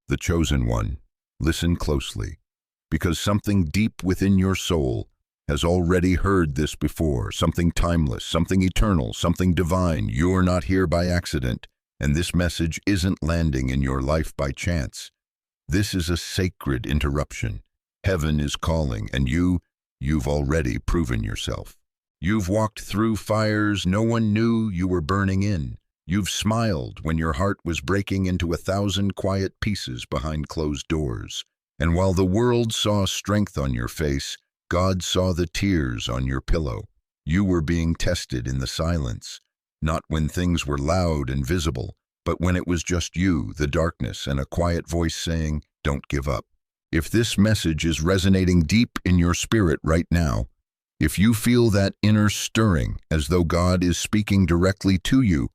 the chosen one, listen closely, because something deep within your soul has already heard this before, something timeless, something eternal, something divine. You're not here by accident, and this message isn't landing in your life by chance. This is a sacred interruption. Heaven is calling, and you've already proven yourself. You've walked through fires no one knew you were burning in. You've smiled when your heart was breaking into 1,000 quiet pieces behind closed doors. And while the world saw strength on your face, God saw the tears on your pillow. You were being tested in the silence, not when things were loud and visible, but when it was just you, the darkness, and a quiet voice saying, "Don't give up." If this message is resonating deep in your spirit right now, if you feel that inner stirring as though God is speaking directly to you,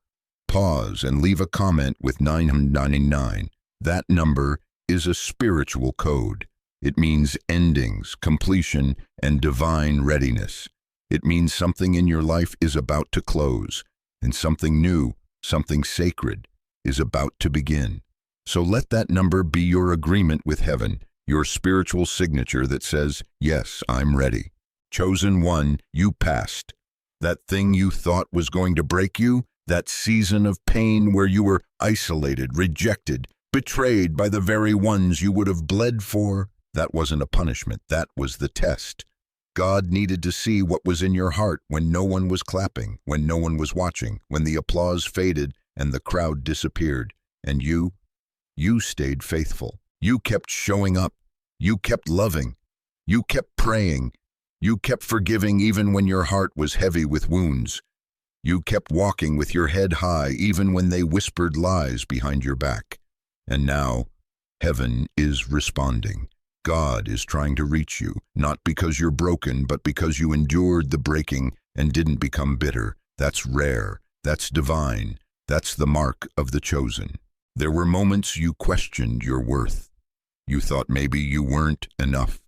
pause and leave a comment with 999. That number is a spiritual code. It means endings, completion, and divine readiness. It means something in your life is about to close, and something new, something sacred, is about to begin. So let that number be your agreement with heaven, your spiritual signature that says, "Yes, I'm ready." Chosen one, you passed. That thing you thought was going to break you, that season of pain where you were isolated, rejected, betrayed by the very ones you would have bled for, that wasn't a punishment, that was the test. God needed to see what was in your heart when no one was clapping, when no one was watching, when the applause faded and the crowd disappeared. And you stayed faithful. You kept showing up. You kept loving. You kept praying. You kept forgiving even when your heart was heavy with wounds. You kept walking with your head high even when they whispered lies behind your back. And now, heaven is responding. God is trying to reach you, not because you're broken, but because you endured the breaking and didn't become bitter. That's rare. That's divine. That's the mark of the chosen. There were moments you questioned your worth. You thought maybe you weren't enough.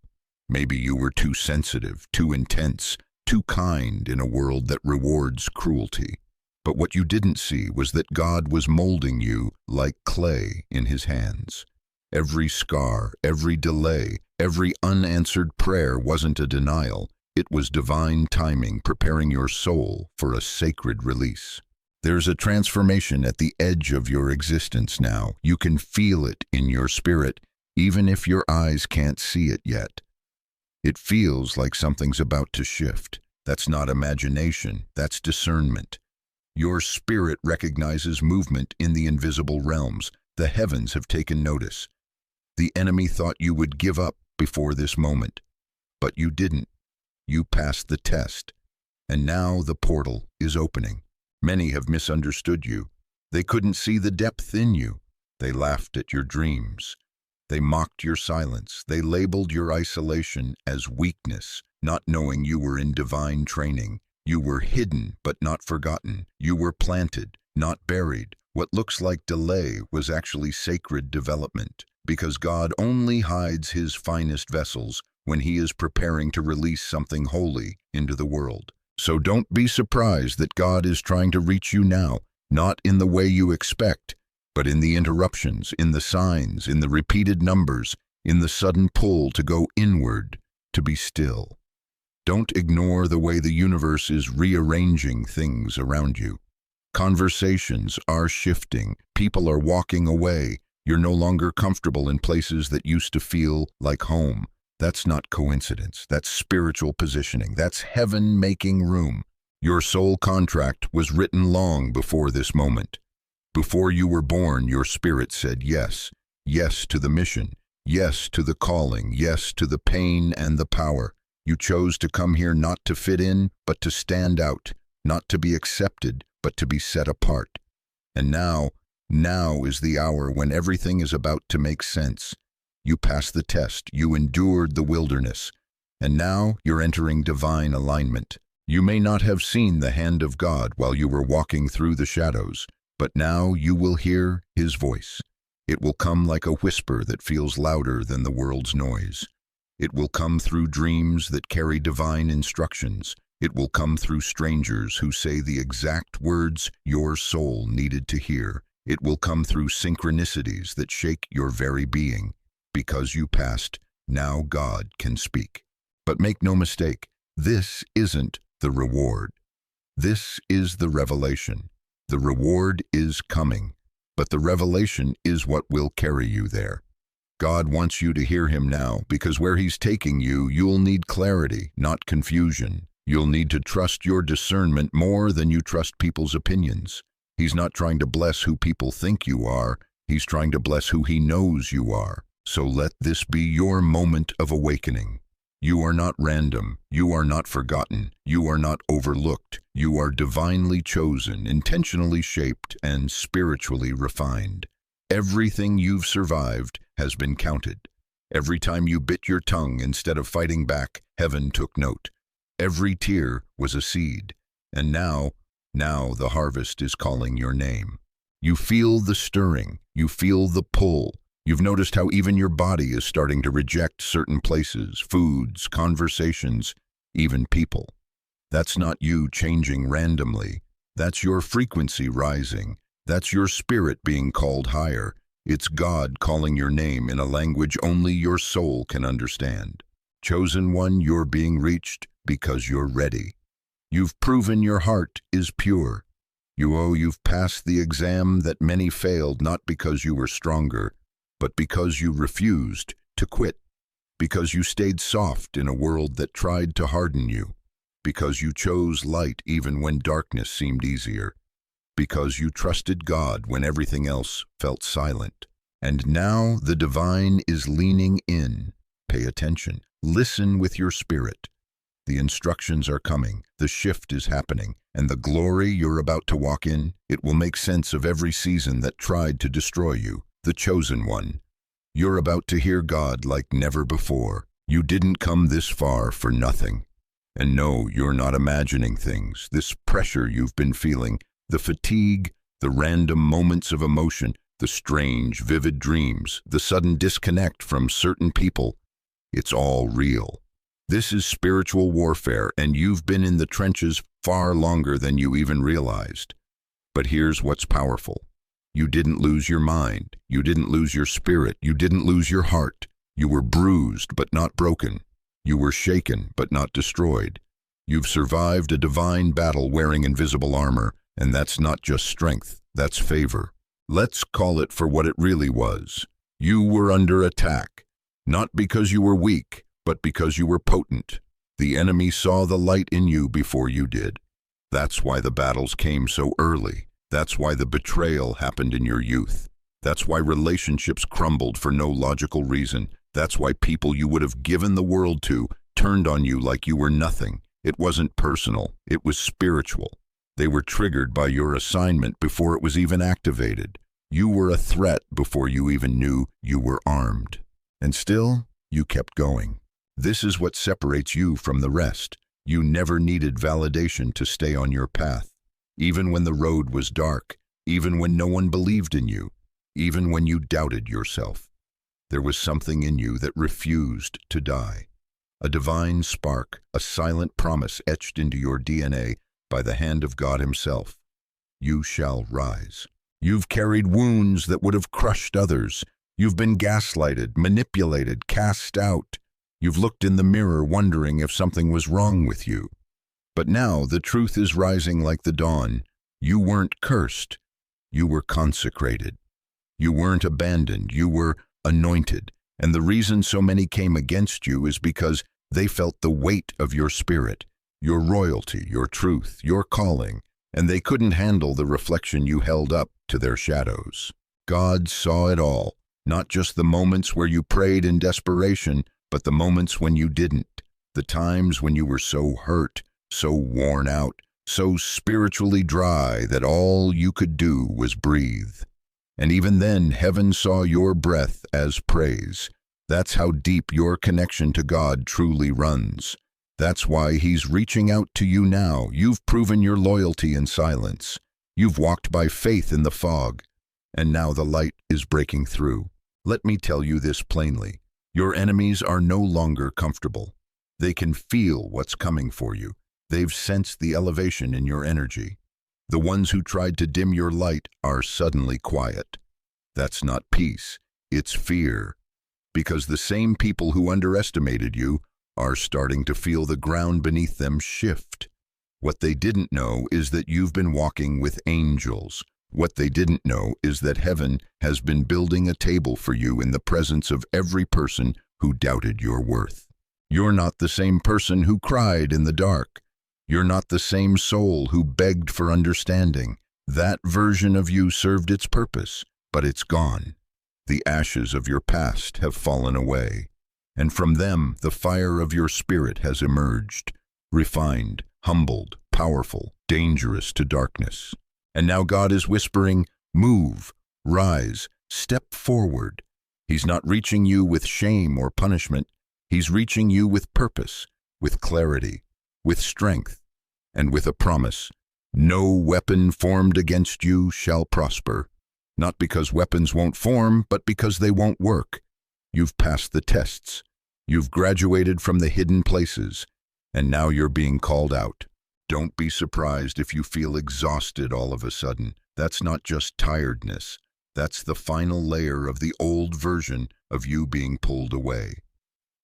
Maybe you were too sensitive, too intense, too kind in a world that rewards cruelty. But what you didn't see was that God was molding you like clay in his hands. Every scar, every delay, every unanswered prayer wasn't a denial. It was divine timing preparing your soul for a sacred release. There's a transformation at the edge of your existence now. You can feel it in your spirit, even if your eyes can't see it yet. It feels like something's about to shift. That's not imagination, that's discernment. Your spirit recognizes movement in the invisible realms. The heavens have taken notice. The enemy thought you would give up before this moment, but you didn't. You passed the test, and now the portal is opening. Many have misunderstood you. They couldn't see the depth in you. They laughed at your dreams. They mocked your silence. They labeled your isolation as weakness, not knowing you were in divine training. You were hidden, but not forgotten. You were planted, not buried. What looks like delay was actually sacred development, because God only hides his finest vessels when he is preparing to release something holy into the world. So don't be surprised that God is trying to reach you now, not in the way you expect, but in the interruptions, in the signs, in the repeated numbers, in the sudden pull to go inward, to be still. Don't ignore the way the universe is rearranging things around you. Conversations are shifting. People are walking away. You're no longer comfortable in places that used to feel like home. That's not coincidence. That's spiritual positioning. That's heaven making room. Your soul contract was written long before this moment. Before you were born, your spirit said yes. Yes to the mission. Yes to the calling. Yes to the pain and the power. You chose to come here not to fit in, but to stand out. Not to be accepted, but to be set apart. And now is the hour when everything is about to make sense. You passed the test. You endured the wilderness. And now you're entering divine alignment. You may not have seen the hand of God while you were walking through the shadows, but now you will hear his voice. It will come like a whisper that feels louder than the world's noise. It will come through dreams that carry divine instructions. It will come through strangers who say the exact words your soul needed to hear. It will come through synchronicities that shake your very being. Because you passed, now God can speak. But make no mistake, this isn't the reward. This is the revelation. The reward is coming, but the revelation is what will carry you there. God wants you to hear him now, because where he's taking you, you'll need clarity, not confusion. You'll need to trust your discernment more than you trust people's opinions. He's not trying to bless who people think you are. He's trying to bless who he knows you are. So let this be your moment of awakening. You are not random. You are not forgotten. You are not overlooked. You are divinely chosen, intentionally shaped, and spiritually refined. Everything you've survived has been counted. Every time you bit your tongue instead of fighting back, heaven took note. Every tear was a seed. And now the harvest is calling your name. You feel the stirring. You feel the pull. You've noticed how even your body is starting to reject certain places, foods, conversations, even people. That's not you changing randomly. That's your frequency rising. That's your spirit being called higher. It's God calling your name in a language only your soul can understand. Chosen one, you're being reached because you're ready. You've proven your heart is pure. You've passed the exam that many failed, not because you were stronger, but because you refused to quit, because you stayed soft in a world that tried to harden you, because you chose light even when darkness seemed easier, because you trusted God when everything else felt silent. And now the divine is leaning in. Pay attention. Listen with your spirit. The instructions are coming, the shift is happening, and the glory you're about to walk in, it will make sense of every season that tried to destroy you. The chosen one. You're about to hear God like never before. You didn't come this far for nothing. And no, you're not imagining things. This pressure you've been feeling, the fatigue, the random moments of emotion, the strange, vivid dreams, the sudden disconnect from certain people, it's all real. This is spiritual warfare, and you've been in the trenches far longer than you even realized. But here's what's powerful. You didn't lose your mind. You didn't lose your spirit. You didn't lose your heart. You were bruised, but not broken. You were shaken, but not destroyed. You've survived a divine battle wearing invisible armor, and that's not just strength, that's favor. Let's call it for what it really was. You were under attack, not because you were weak, but because you were potent. The enemy saw the light in you before you did. That's why the battles came so early. That's why the betrayal happened in your youth. That's why relationships crumbled for no logical reason. That's why people you would have given the world to turned on you like you were nothing. It wasn't personal, it was spiritual. They were triggered by your assignment before it was even activated. You were a threat before you even knew you were armed. And still, you kept going. This is what separates you from the rest. You never needed validation to stay on your path. Even when the road was dark, even when no one believed in you, even when you doubted yourself. There was something in you that refused to die. A divine spark, a silent promise etched into your DNA by the hand of God himself. You shall rise. You've carried wounds that would have crushed others. You've been gaslighted, manipulated, cast out. You've looked in the mirror wondering if something was wrong with you. But now the truth is rising like the dawn. You weren't cursed. You were consecrated. You weren't abandoned. You were anointed. And the reason so many came against you is because they felt the weight of your spirit, your royalty, your truth, your calling, and they couldn't handle the reflection you held up to their shadows. God saw it all, not just the moments where you prayed in desperation, but the moments when you didn't, the times when you were so hurt, so worn out, so spiritually dry that all you could do was breathe. And even then, heaven saw your breath as praise. That's how deep your connection to God truly runs. That's why he's reaching out to you now. You've proven your loyalty in silence. You've walked by faith in the fog, and now the light is breaking through. Let me tell you this plainly. Your enemies are no longer comfortable. They can feel what's coming for you. They've sensed the elevation in your energy. The ones who tried to dim your light are suddenly quiet. That's not peace, it's fear. Because the same people who underestimated you are starting to feel the ground beneath them shift. What they didn't know is that you've been walking with angels. What they didn't know is that heaven has been building a table for you in the presence of every person who doubted your worth. You're not the same person who cried in the dark. You're not the same soul who begged for understanding. That version of you served its purpose, but it's gone. The ashes of your past have fallen away, and from them the fire of your spirit has emerged, refined, humbled, powerful, dangerous to darkness. And now God is whispering, move, rise, step forward. He's not reaching you with shame or punishment. He's reaching you with purpose, with clarity, with strength, and with a promise. No weapon formed against you shall prosper. Not because weapons won't form, but because they won't work. You've passed the tests. You've graduated from the hidden places, and now you're being called out. Don't be surprised if you feel exhausted all of a sudden. That's not just tiredness. That's the final layer of the old version of you being pulled away.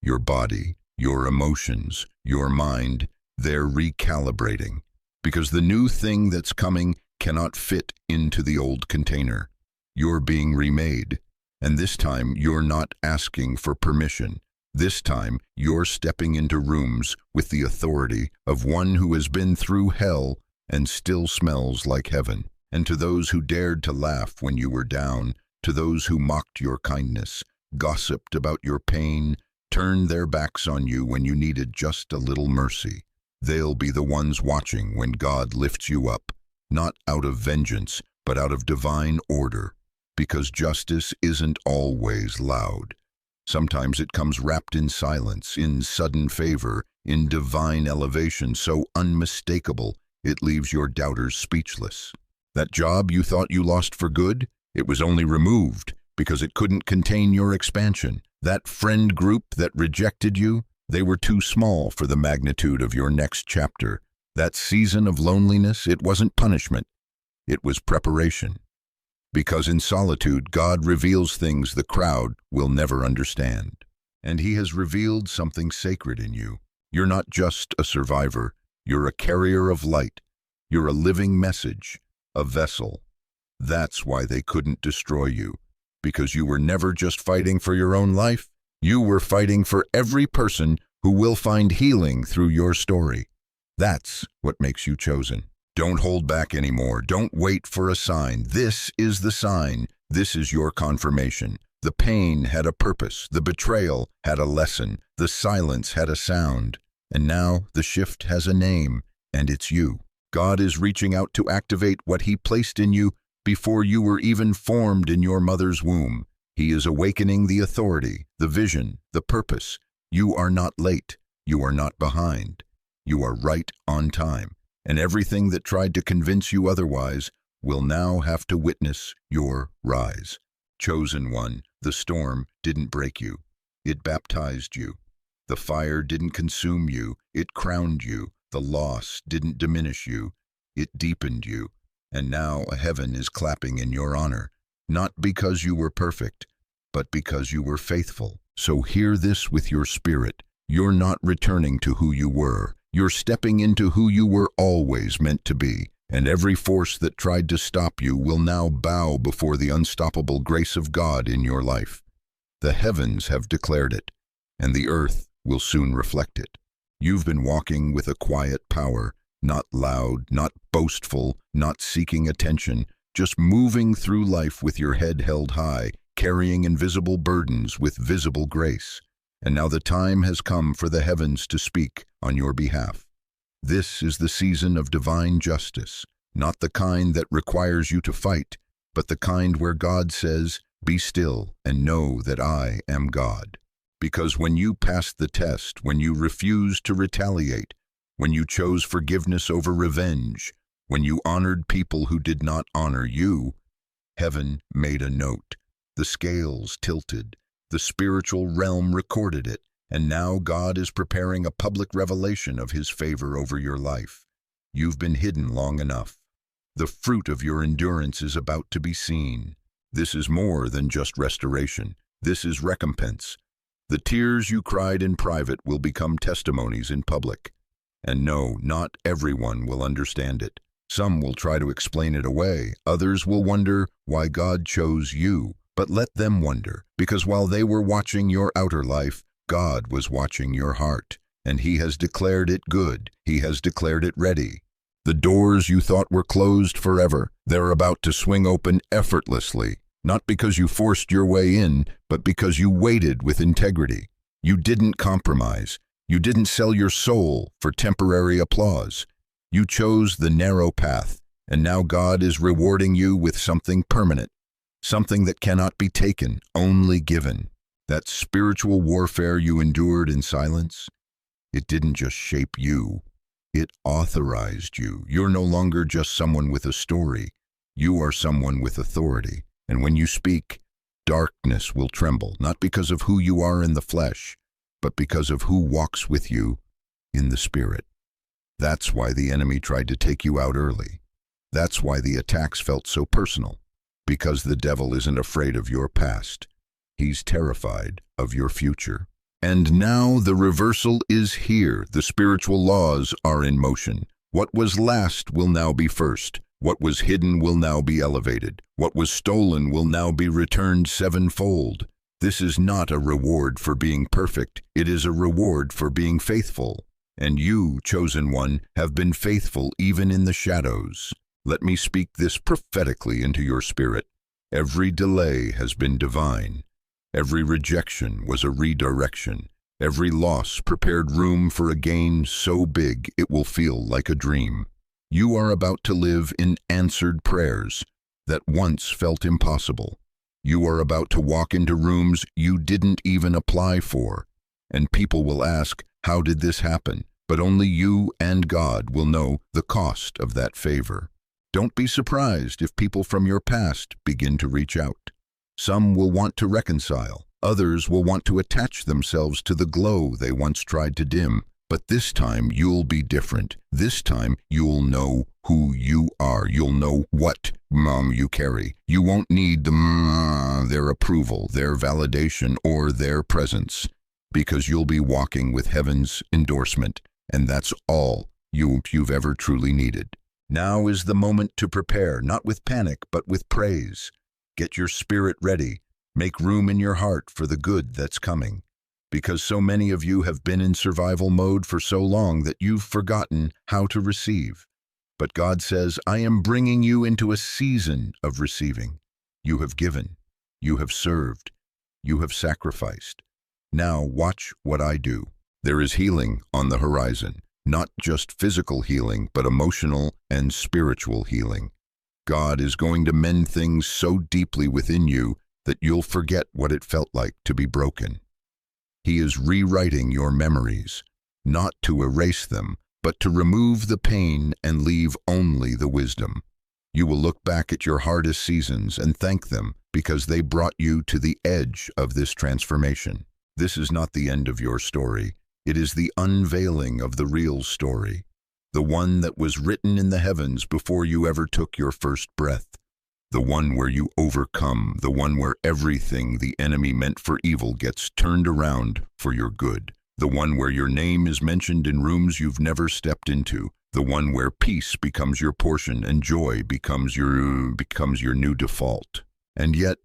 Your body, your emotions, your mind, they're recalibrating, because the new thing that's coming cannot fit into the old container. You're being remade, and this time you're not asking for permission. This time you're stepping into rooms with the authority of one who has been through hell and still smells like heaven. And to those who dared to laugh when you were down, to those who mocked your kindness, gossiped about your pain, turned their backs on you when you needed just a little mercy, they'll be the ones watching when God lifts you up, not out of vengeance, but out of divine order. Because justice isn't always loud. Sometimes it comes wrapped in silence, in sudden favor, in divine elevation so unmistakable it leaves your doubters speechless. That job you thought you lost for good, it was only removed because it couldn't contain your expansion. That friend group that rejected you, they were too small for the magnitude of your next chapter. That season of loneliness, it wasn't punishment, it was preparation. Because in solitude, God reveals things the crowd will never understand. And He has revealed something sacred in you. You're not just a survivor, you're a carrier of light. You're a living message, a vessel. That's why they couldn't destroy you. Because you were never just fighting for your own life, you were fighting for every person who will find healing through your story. That's what makes you chosen. Don't hold back anymore. Don't wait for a sign. This is the sign. This is your confirmation. The pain had a purpose. The betrayal had a lesson. The silence had a sound. And now the shift has a name, and it's you. God is reaching out to activate what He placed in you before you were even formed in your mother's womb. He is awakening the authority, the vision, the purpose. You are not late. You are not behind. You are right on time. And everything that tried to convince you otherwise will now have to witness your rise. Chosen one, the storm didn't break you. It baptized you. The fire didn't consume you. It crowned you. The loss didn't diminish you. It deepened you. And now a heaven is clapping in your honor, not because you were perfect, but because you were faithful. So hear this with your spirit. You're not returning to who you were. You're stepping into who you were always meant to be, and every force that tried to stop you will now bow before the unstoppable grace of God in your life. The heavens have declared it, and the earth will soon reflect it. You've been walking with a quiet power, not loud, not boastful, not seeking attention, just moving through life with your head held high, carrying invisible burdens with visible grace. And now the time has come for the heavens to speak on your behalf. This is the season of divine justice, not the kind that requires you to fight, but the kind where God says, "Be still and know that I am God." Because when you passed the test, when you refused to retaliate, when you chose forgiveness over revenge, when you honored people who did not honor you, heaven made a note. The scales tilted. The spiritual realm recorded it, and now God is preparing a public revelation of His favor over your life. You've been hidden long enough. The fruit of your endurance is about to be seen. This is more than just restoration. This is recompense. The tears you cried in private will become testimonies in public. And no, not everyone will understand it. Some will try to explain it away. Others will wonder why God chose you. But let them wonder, because while they were watching your outer life, God was watching your heart. And He has declared it good. He has declared it ready. The doors you thought were closed forever, they're about to swing open effortlessly, not because you forced your way in, but because you waited with integrity. You didn't compromise. You didn't sell your soul for temporary applause. You chose the narrow path, and now God is rewarding you with something permanent, something that cannot be taken, only given. That spiritual warfare you endured in silence, it didn't just shape you. It authorized you. You're no longer just someone with a story. You are someone with authority. And when you speak, darkness will tremble, not because of who you are in the flesh, but because of who walks with you in the spirit. That's why the enemy tried to take you out early. That's why the attacks felt so personal, because the devil isn't afraid of your past. He's terrified of your future. And now the reversal is here. The spiritual laws are in motion. What was last will now be first. What was hidden will now be elevated. What was stolen will now be returned sevenfold. This is not a reward for being perfect. It is a reward for being faithful. And you, chosen one, have been faithful even in the shadows. Let me speak this prophetically into your spirit. Every delay has been divine. Every rejection was a redirection. Every loss prepared room for a gain so big it will feel like a dream. You are about to live in answered prayers that once felt impossible. You are about to walk into rooms you didn't even apply for. And people will ask, how did this happen? But only you and God will know the cost of that favor. Don't be surprised if people from your past begin to reach out. Some will want to reconcile. Others will want to attach themselves to the glow they once tried to dim. But this time you'll be different. This time you'll know who you are. You'll know what you carry. You won't need their approval, their validation, or their presence, because you'll be walking with heaven's endorsement, and that's all you've ever truly needed. Now is the moment to prepare, not with panic, but with praise. Get your spirit ready. Make room in your heart for the good that's coming. Because so many of you have been in survival mode for so long that you've forgotten how to receive. But God says, I am bringing you into a season of receiving. You have given. You have served. You have sacrificed. Now watch what I do. There is healing on the horizon. Not just physical healing, but emotional and spiritual healing. God is going to mend things so deeply within you that you'll forget what it felt like to be broken. He is rewriting your memories, not to erase them, but to remove the pain and leave only the wisdom. You will look back at your hardest seasons and thank them because they brought you to the edge of this transformation. This is not the end of your story. It is the unveiling of the real story, the one that was written in the heavens before you ever took your first breath, the one where you overcome, the one where everything the enemy meant for evil gets turned around for your good, the one where your name is mentioned in rooms you've never stepped into, the one where peace becomes your portion and joy becomes your new default. And yet,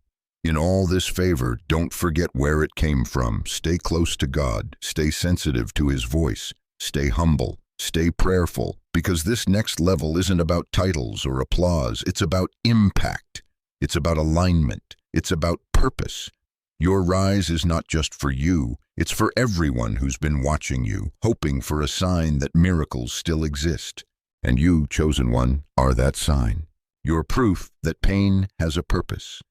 in all this favor, don't forget where it came from. Stay close to God. Stay sensitive to His voice. Stay humble. Stay prayerful, because this next level isn't about titles or applause. It's about impact. It's about alignment. It's about purpose. Your rise is not just for you. It's for everyone who's been watching you, hoping for a sign that miracles still exist. And you, chosen one, are that sign. You're proof that pain has a purpose.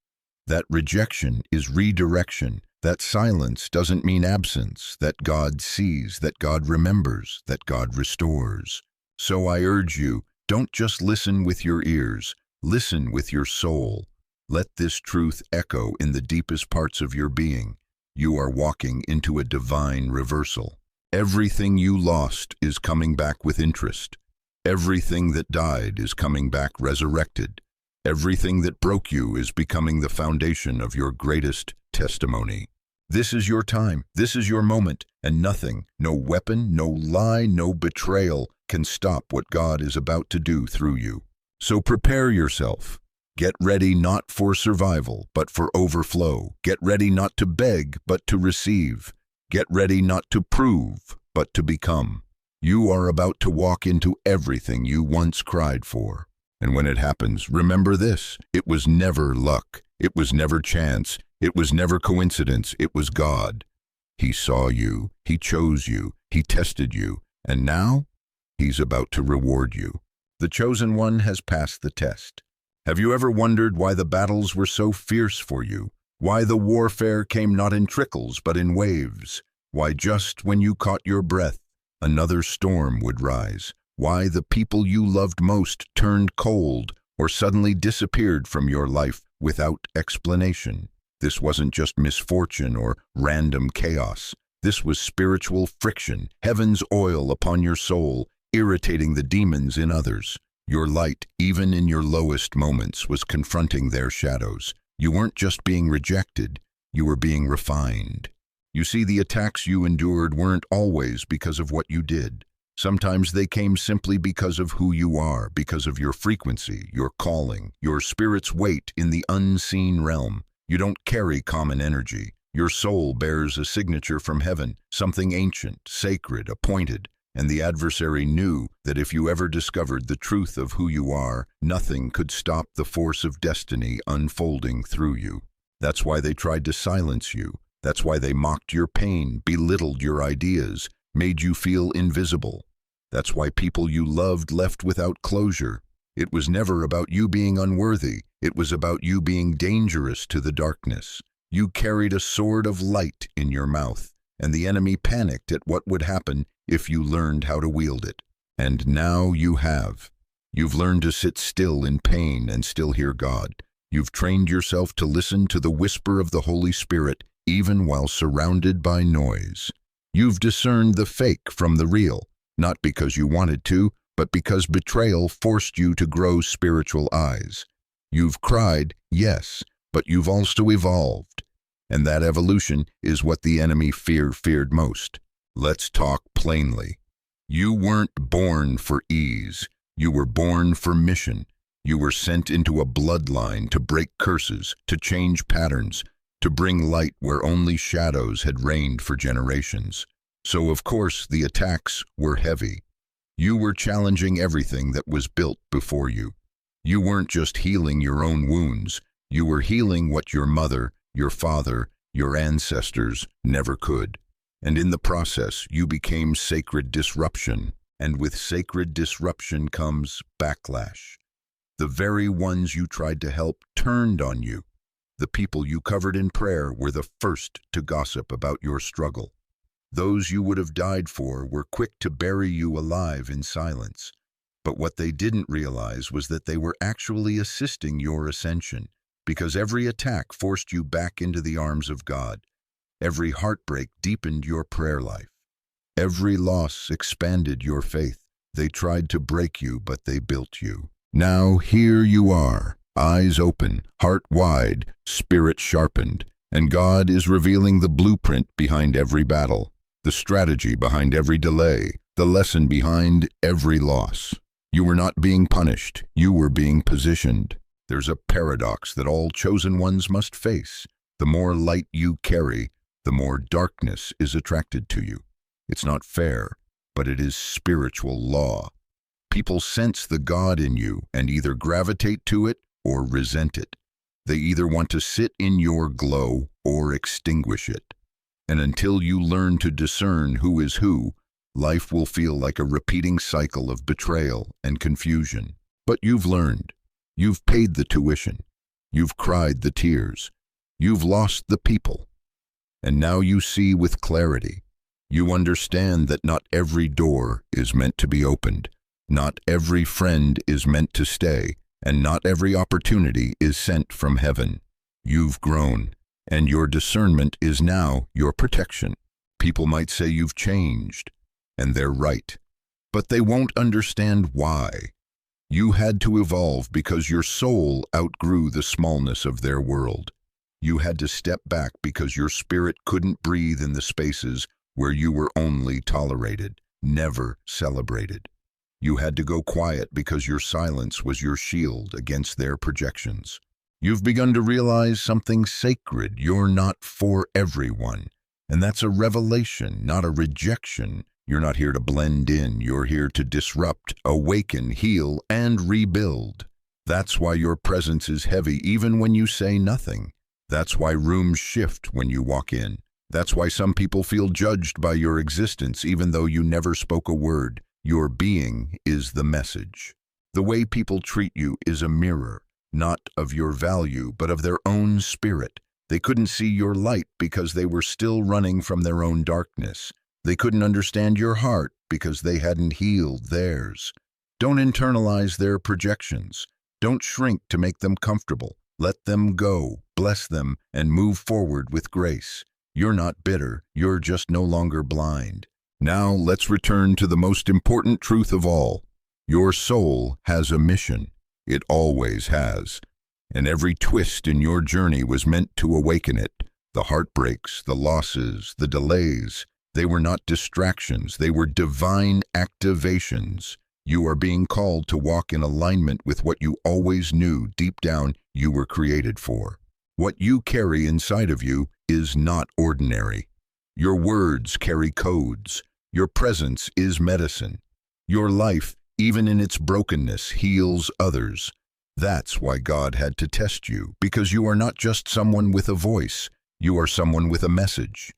That rejection is redirection. That silence doesn't mean absence. That God sees, that God remembers, that God restores. So I urge you, don't just listen with your ears. Listen with your soul. Let this truth echo in the deepest parts of your being. You are walking into a divine reversal. Everything you lost is coming back with interest. Everything that died is coming back resurrected. Everything that broke you is becoming the foundation of your greatest testimony. This is your time, this is your moment, and nothing, no weapon, no lie, no betrayal can stop what God is about to do through you. So prepare yourself. Get ready not for survival, but for overflow. Get ready not to beg, but to receive. Get ready not to prove, but to become. You are about to walk into everything you once cried for. And when it happens, remember this: it was never luck. It was never chance. It was never coincidence. It was God. He saw you. He chose you. He tested you. And now, He's about to reward you. The chosen one has passed the test. Have you ever wondered why the battles were so fierce for you? Why the warfare came not in trickles, but in waves? Why just when you caught your breath, another storm would rise? Why the people you loved most turned cold or suddenly disappeared from your life without explanation? This wasn't just misfortune or random chaos. This was spiritual friction, heaven's oil upon your soul, irritating the demons in others. Your light, even in your lowest moments, was confronting their shadows. You weren't just being rejected, you were being refined. You see, the attacks you endured weren't always because of what you did. Sometimes they came simply because of who you are, because of your frequency, your calling, your spirit's weight in the unseen realm. You don't carry common energy. Your soul bears a signature from heaven, something ancient, sacred, appointed. And the adversary knew that if you ever discovered the truth of who you are, nothing could stop the force of destiny unfolding through you. That's why they tried to silence you. That's why they mocked your pain, belittled your ideas, made you feel invisible. That's why people you loved left without closure. It was never about you being unworthy. It was about you being dangerous to the darkness. You carried a sword of light in your mouth, and the enemy panicked at what would happen if you learned how to wield it. And now you have. You've learned to sit still in pain and still hear God. You've trained yourself to listen to the whisper of the Holy Spirit even while surrounded by noise. You've discerned the fake from the real, not because you wanted to, but because betrayal forced you to grow spiritual eyes. You've cried, yes, but you've also evolved. And that evolution is what the enemy feared most. Let's talk plainly. You weren't born for ease. You were born for mission. You were sent into a bloodline to break curses, to change patterns, to bring light where only shadows had reigned for generations. So, of course, the attacks were heavy. You were challenging everything that was built before you. You weren't just healing your own wounds. You were healing what your mother, your father, your ancestors never could. And in the process, you became sacred disruption. And with sacred disruption comes backlash. The very ones you tried to help turned on you. The people you covered in prayer were the first to gossip about your struggle. Those you would have died for were quick to bury you alive in silence. But what they didn't realize was that they were actually assisting your ascension, because every attack forced you back into the arms of God. Every heartbreak deepened your prayer life. Every loss expanded your faith. They tried to break you, but they built you. Now here you are, eyes open, heart wide, spirit sharpened, and God is revealing the blueprint behind every battle, the strategy behind every delay, the lesson behind every loss. You were not being punished, you were being positioned. There's a paradox that all chosen ones must face. The more light you carry, the more darkness is attracted to you. It's not fair, but it is spiritual law. People sense the God in you and either gravitate to it or resent it. They either want to sit in your glow or extinguish it. And until you learn to discern who is who, life will feel like a repeating cycle of betrayal and confusion. But you've learned. You've paid the tuition. You've cried the tears. You've lost the people. And now you see with clarity. You understand that not every door is meant to be opened. Not every friend is meant to stay. And not every opportunity is sent from heaven. You've grown, and your discernment is now your protection. People might say you've changed, and they're right. but they won't understand why. You had to evolve because your soul outgrew the smallness of their world. You had to step back because your spirit couldn't breathe in the spaces where you were only tolerated, never celebrated. You had to go quiet because your silence was your shield against their projections. You've begun to realize something sacred. You're not for everyone. And that's a revelation, not a rejection. You're not here to blend in. You're here to disrupt, awaken, heal, and rebuild. That's why your presence is heavy even when you say nothing. That's why rooms shift when you walk in. That's why some people feel judged by your existence even though you never spoke a word. Your being is the message. The way people treat you is a mirror, not of your value, but of their own spirit. They couldn't see your light because they were still running from their own darkness. They couldn't understand your heart because they hadn't healed theirs. Don't internalize their projections. Don't shrink to make them comfortable. Let them go, bless them, and move forward with grace. You're not bitter, you're just no longer blind. Now let's return to the most important truth of all. Your soul has a mission. It always has. And every twist in your journey was meant to awaken it. The heartbreaks, the losses, the delays, they were not distractions, they were divine activations. You are being called to walk in alignment with what you always knew deep down you were created for. What you carry inside of you is not ordinary. Your words carry codes. Your presence is medicine. Your life, even in its brokenness, heals others. That's why God had to test you, because you are not just someone with a voice. You are someone with a message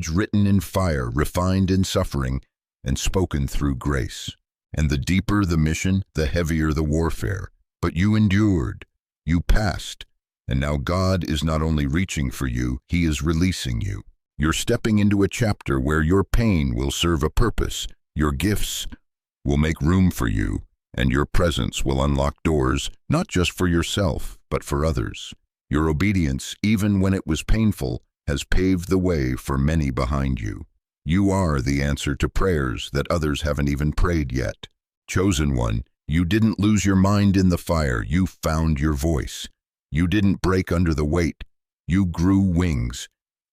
written in fire, refined in suffering, and spoken through grace. And the deeper the mission, the heavier the warfare. But you endured. You passed. And now God is not only reaching for you, He is releasing you. You're stepping into a chapter where your pain will serve a purpose. Your gifts will make room for you, and your presence will unlock doors, not just for yourself, but for others. Your obedience, even when it was painful, has paved the way for many behind you. You are the answer to prayers that others haven't even prayed yet. Chosen one, you didn't lose your mind in the fire, you found your voice. You didn't break under the weight, you grew wings.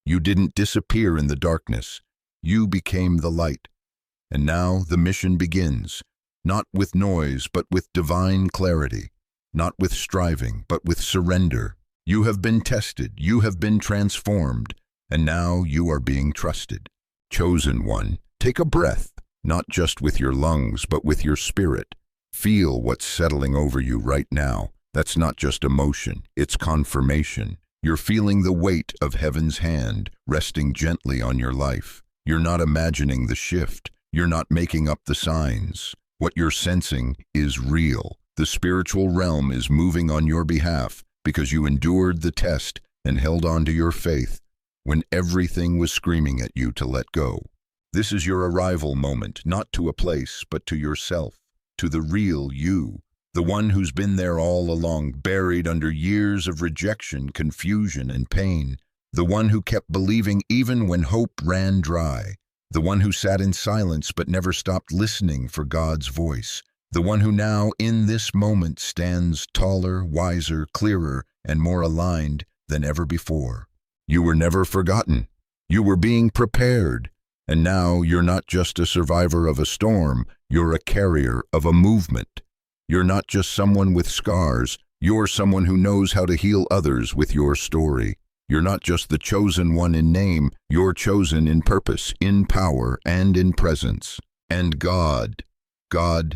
You didn't disappear in the darkness, you became the light. And now the mission begins, not with noise, but with divine clarity, not with striving, but with surrender. You have been tested, you have been transformed, and now you are being trusted. Chosen one, take a breath, not just with your lungs, but with your spirit. Feel what's settling over you right now. That's not just emotion, it's confirmation. You're feeling the weight of heaven's hand resting gently on your life. You're not imagining the shift. You're not making up the signs. What you're sensing is real. The spiritual realm is moving on your behalf because you endured the test and held on to your faith when everything was screaming at you to let go. This is your arrival moment, not to a place, but to yourself, to the real you. The one who's been there all along, buried under years of rejection, confusion, and pain. The one who kept believing even when hope ran dry. The one who sat in silence but never stopped listening for God's voice. The one who now, in this moment, stands taller, wiser, clearer, and more aligned than ever before. You were never forgotten. You were being prepared. And now you're not just a survivor of a storm, you're a carrier of a movement. You're not just someone with scars, you're someone who knows how to heal others with your story. You're not just the chosen one in name, you're chosen in purpose, in power, and in presence. And God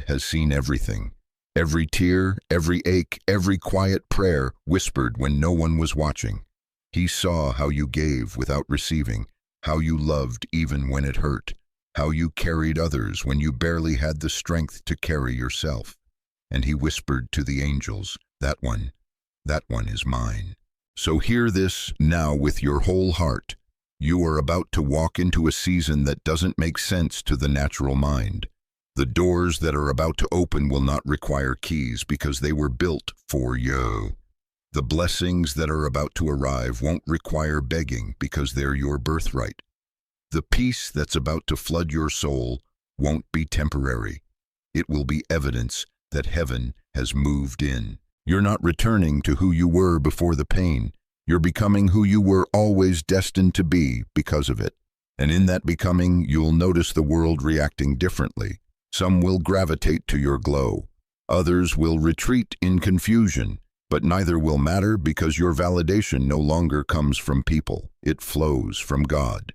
has seen everything. Every tear, every ache, every quiet prayer whispered when no one was watching. He saw how you gave without receiving, how you loved even when it hurt, how you carried others when you barely had the strength to carry yourself. And He whispered to the angels, that one is mine. So hear this now with your whole heart. You are about to walk into a season that doesn't make sense to the natural mind. The doors that are about to open will not require keys because they were built for you. The blessings that are about to arrive won't require begging because they're your birthright. The peace that's about to flood your soul won't be temporary. It will be evidence that heaven has moved in. You're not returning to who you were before the pain. You're becoming who you were always destined to be because of it. And in that becoming, you'll notice the world reacting differently. Some will gravitate to your glow. Others will retreat in confusion. But neither will matter because your validation no longer comes from people. It flows from God.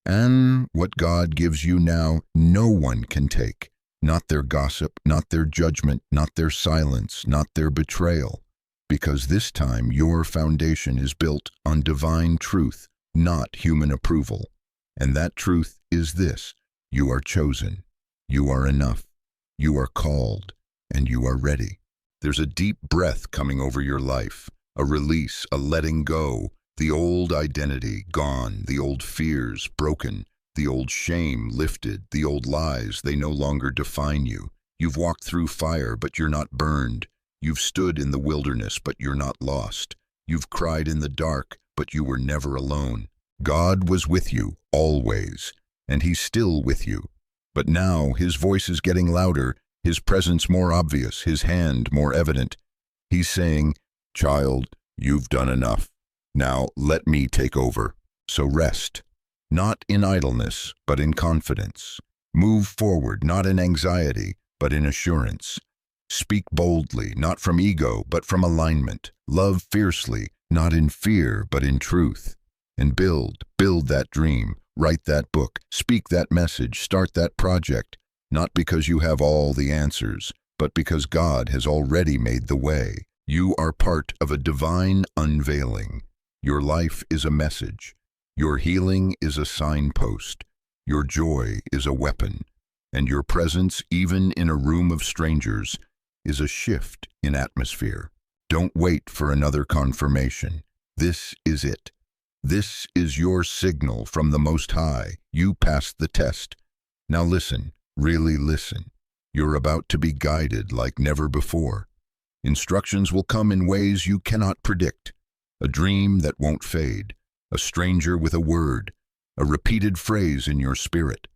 And what God gives you now, no one can take. Not their gossip, not their judgment, not their silence, not their betrayal. Because this time your foundation is built on divine truth, not human approval. And that truth is this: you are chosen, you are enough, you are called, and you are ready. There's a deep breath coming over your life, a release, a letting go. The old identity gone, the old fears broken, the old shame lifted, the old lies, they no longer define you. You've walked through fire, but you're not burned. You've stood in the wilderness, but you're not lost. You've cried in the dark, but you were never alone. God was with you, always, and He's still with you. But now His voice is getting louder, His presence more obvious, His hand more evident. He's saying, "Child, you've done enough. Now let me take over." So rest, not in idleness, but in confidence. Move forward, not in anxiety, but in assurance. Speak boldly, not from ego, but from alignment. Love fiercely, not in fear, but in truth. And build that dream, write that book, speak that message, start that project, not because you have all the answers, but because God has already made the way. You are part of a divine unveiling. Your life is a message. Your healing is a signpost. Your joy is a weapon. And your presence, even in a room of strangers, is a shift in atmosphere. Don't wait for another confirmation. This is it. This is your signal from the Most High. You passed the test. Now listen, really listen. You're about to be guided like never before. Instructions will come in ways you cannot predict. A dream that won't fade, a stranger with a word, a repeated phrase in your spirit,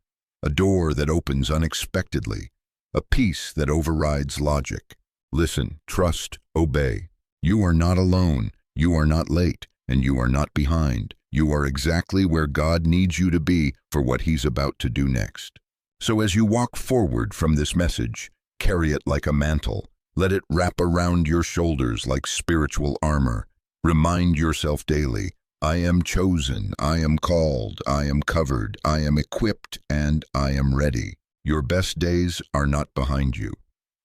a door that opens unexpectedly, a peace that overrides logic. Listen, trust, obey. You are not alone, you are not late, and you are not behind. You are exactly where God needs you to be for what He's about to do next. So as you walk forward from this message, carry it like a mantle. Let it wrap around your shoulders like spiritual armor. Remind yourself daily, I am chosen, I am called, I am covered, I am equipped, and I am ready. Your best days are not behind you.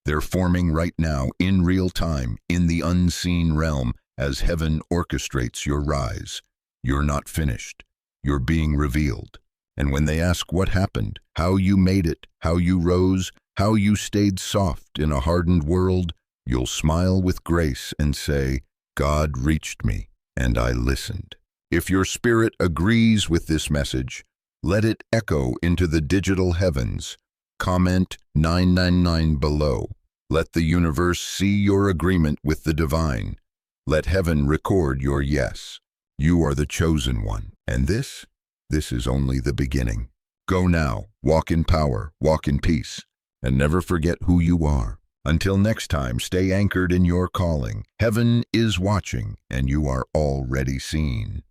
They're forming right now, in real time, in the unseen realm, as heaven orchestrates your rise. You're not finished. You're being revealed. And when they ask what happened, how you made it, how you rose, how you stayed soft in a hardened world, you'll smile with grace and say, God reached me, and I listened. If your spirit agrees with this message, let it echo into the digital heavens. Comment 999 below. Let the universe see your agreement with the divine. Let heaven record your yes. You are the chosen one, and this is only the beginning. Go now, walk in power, walk in peace, and never forget who you are. Until next time, stay anchored in your calling. Heaven is watching, and you are already seen.